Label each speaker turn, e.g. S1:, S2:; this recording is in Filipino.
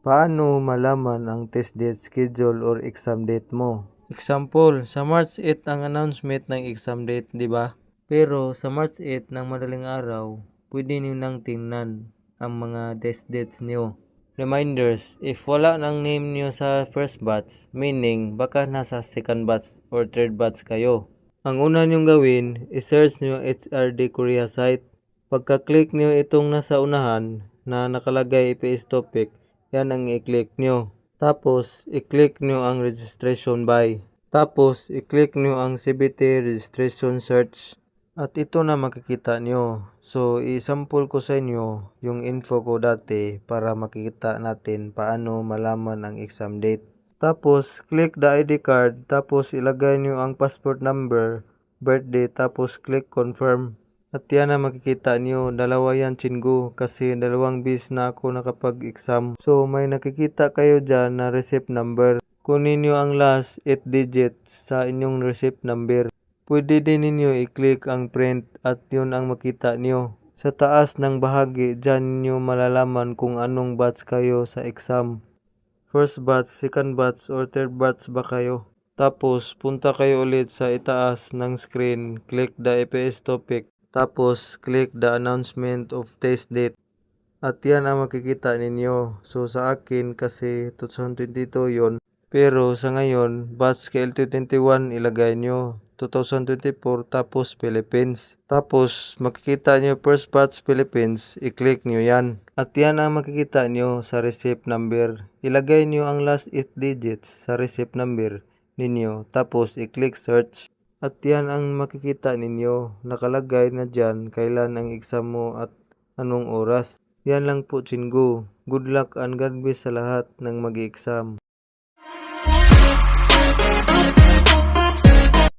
S1: Paano malaman ang test date, schedule, or exam date mo?
S2: Example, sa March 8 ang announcement ng exam date, di ba? Pero sa March 8 ng madaling araw, pwede niyo nang tingnan ang mga test dates niyo. Reminders, if wala nang name niyo sa first batch, meaning baka nasa second batch or third batch kayo. Ang una niyong gawin, i-search niyo HRD Korea site. Pagka-click niyo itong nasa unahan na nakalagay EPS topic, yan ang i-click nyo. Tapos, i-click nyo ang registration by. Tapos, i-click nyo ang CBT registration search. At ito na makikita nyo. So, i-sample ko sa inyo yung info ko dati para makikita natin paano malaman ang exam date. Tapos, click the ID card. Tapos, ilagay nyo ang passport number, birthday. Tapos, click confirm. At yan na makikita nyo, dalawa yan chingu kasi 2 bis na ako nakapag-exam. So may nakikita kayo dyan na receipt number. Kunin nyo ang last 8 digits sa inyong receipt number. Pwede din ninyo i-click ang print at yun ang makita nyo. Sa taas ng bahagi, dyan nyo malalaman kung anong batch kayo sa exam. First batch, second batch, or third batch ba kayo? Tapos punta kayo ulit sa itaas ng screen, click the EPS topic. Tapos, click the announcement of test date. At yan ang makikita ninyo. So, sa akin kasi 2022 yon. Pero sa ngayon, batch KL2021 ilagay nyo. 2024 tapos Philippines. Tapos, makikita nyo first batch Philippines, i-click nyo yan. At yan ang makikita nyo sa receipt number. Ilagay nyo ang last 8 digits sa receipt number ninyo. Tapos, i-click search. At yan ang makikita ninyo, nakalagay na dyan kailan ang exam mo at anong oras. Yan lang po chingu. Good luck and God bless sa lahat ng mag-exam.